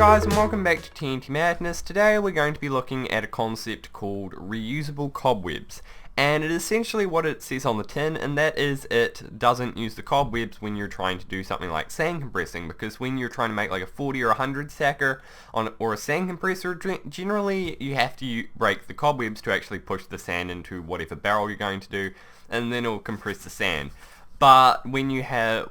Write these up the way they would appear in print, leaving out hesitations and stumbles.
guys, and welcome back to TNT Madness. Today we're going to be looking at a concept called reusable cobwebs, and it is essentially what it says on the tin, and that is it doesn't use the cobwebs when you're trying to do something like sand compressing, because when you're trying to make like a 40 or 100 stacker or a sand compressor, generally you have to break the cobwebs to actually push the sand into whatever barrel you're going to do, and then it'll compress the sand. But when you have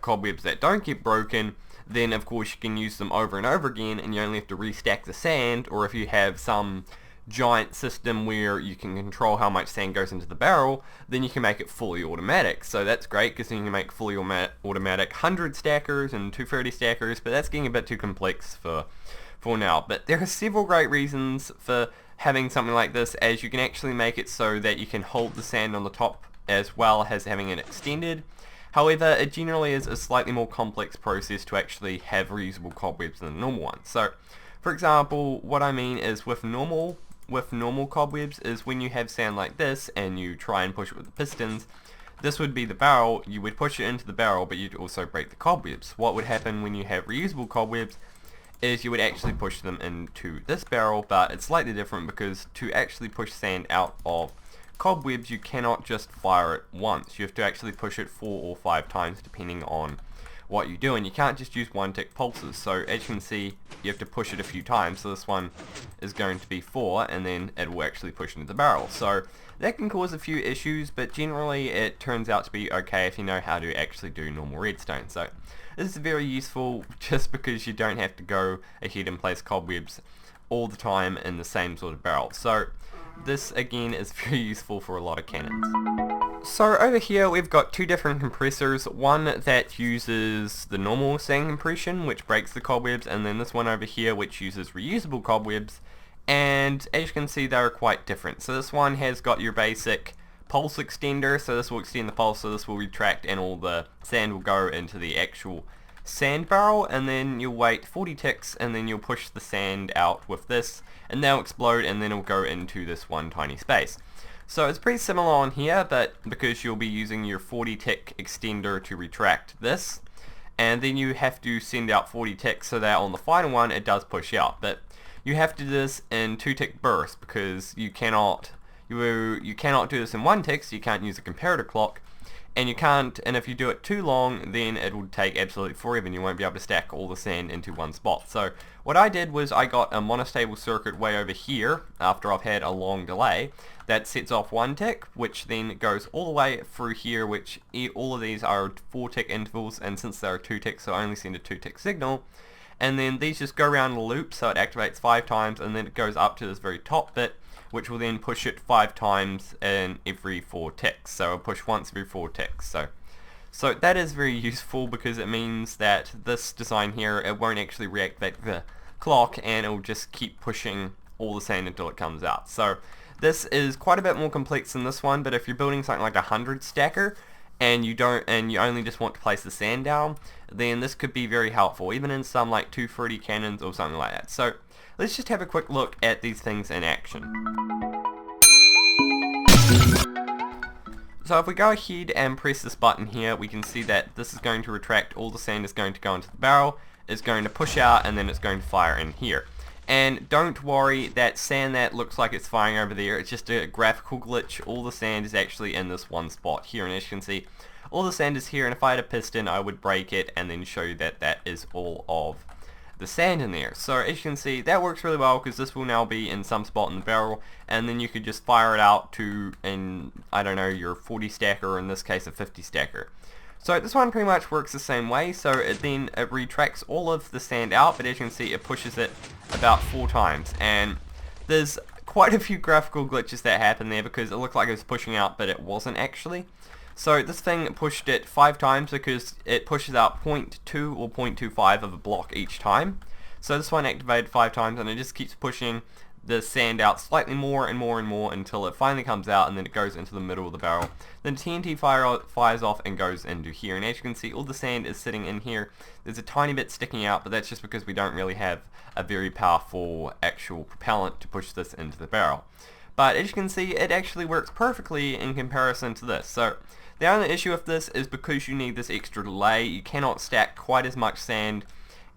cobwebs that don't get broken, then of course you can use them over and over again, and you only have to restack the sand. Or if you have some giant system where you can control how much sand goes into the barrel, then you can make it fully automatic. So that's great, because then you can make fully automatic 100 stackers and 230 stackers, but that's getting a bit too complex for now. But there are several great reasons for having something like this, as you can actually make it so that you can hold the sand on the top as well as having it extended. However, it generally is a slightly more complex process to actually have reusable cobwebs than the normal ones. So, for example, what I mean is with normal cobwebs is when you have sand like this and you try and push it with the pistons, this would be the barrel. You would push it into the barrel, but you'd also break the cobwebs. What would happen when you have reusable cobwebs is you would actually push them into this barrel, but it's slightly different, because to actually push sand out of cobwebs, you cannot just fire it once. You have to actually push it 4 or 5 times depending on what you do, and you can't just use one tick pulses. So as you can see, you have to push it a few times. So this one is going to be 4, and then it will actually push into the barrel. So that can cause a few issues, but generally it turns out to be okay if you know how to actually do normal redstone. So this is very useful just because you don't have to go ahead and place cobwebs all the time in the same sort of barrel. So this again is very useful for a lot of cannons. So over here we've got two different compressors, one that uses the normal sand compression which breaks the cobwebs, and then this one over here which uses reusable cobwebs, and as you can see they're quite different. So this one has got your basic pulse extender, so this will extend the pulse, so this will retract and all the sand will go into the actual sand barrel, and then you'll wait 40 ticks and then you'll push the sand out with this, and they'll explode, and then it'll go into this one tiny space. So it's pretty similar on here, but because you'll be using your 40 tick extender to retract this, and then you have to send out 40 ticks so that on the final one it does push out. But you have to do this in 2 tick bursts, because you cannot do this in 1 tick, so you can't use a comparator clock. And if you do it too long, then it will take absolutely forever and you won't be able to stack all the sand into one spot. So what I did was I got a monostable circuit way over here after I've had a long delay that sets off 1 tick, which then goes all the way through here, which all of these are 4 tick intervals, and since there are 2 ticks, so I only send a 2 tick signal. And then these just go around in a loop, so it activates 5 times, and then it goes up to this very top bit, which will then push it 5 times in every 4 ticks. So it'll push once every 4 ticks. So that is very useful, because it means that this design here, it won't actually reactivate the clock, and it will just keep pushing all the sand until it comes out. So this is quite a bit more complex than this one, but if you're building something like a 100 stacker and you only just want to place the sand down, then this could be very helpful, even in some like 230 cannons or something like that. So let's just have a quick look at these things in action. So if we go ahead and press this button here, we can see that this is going to retract, all the sand is going to go into the barrel, it's going to push out, and then it's going to fire in here. And don't worry, that sand that looks like it's firing over there, it's just a graphical glitch. All the sand is actually in this one spot here, and as you can see, all the sand is here, and if I had a piston I would break it and then show you that that is all of the sand in there. So as you can see, that works really well, because this will now be in some spot in the barrel, and then you could just fire it out to, I don't know, your 40 stacker, or in this case a 50 stacker. So this one pretty much works the same way. So it retracts all of the sand out, but as you can see it pushes it about 4 times, and there's quite a few graphical glitches that happen there, because it looked like it was pushing out but it wasn't actually. So this thing pushed it 5 times because it pushes out 0.2 or 0.25 of a block each time. So this one activated 5 times, and it just keeps pushing the sand out slightly more and more and more until it finally comes out, and then it goes into the middle of the barrel. Then TNT fires off and goes into here, and as you can see all the sand is sitting in here. There's a tiny bit sticking out, but that's just because we don't really have a very powerful actual propellant to push this into the barrel. But as you can see, it actually works perfectly in comparison to this. So the only issue with this is because you need this extra delay, you cannot stack quite as much sand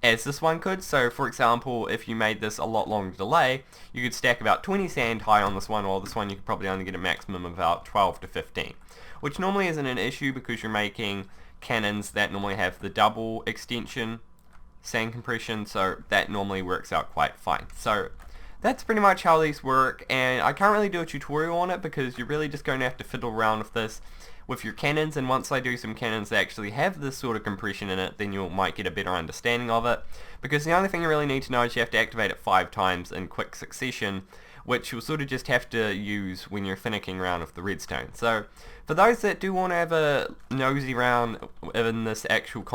as this one could. So for example, if you made this a lot longer delay, you could stack about 20 sand high on this one, while this one you could probably only get a maximum of about 12 to 15, which normally isn't an issue because you're making cannons that normally have the double extension sand compression, so that normally works out quite fine. So that's pretty much how these work, and I can't really do a tutorial on it because you're really just going to have to fiddle around with this with your cannons, and once I do some cannons that actually have this sort of compression in it, then you might get a better understanding of it, because the only thing you really need to know is you have to activate it 5 times in quick succession, which you'll sort of just have to use when you're finicking around with the redstone. So for those that do want to have a nosy round in this actual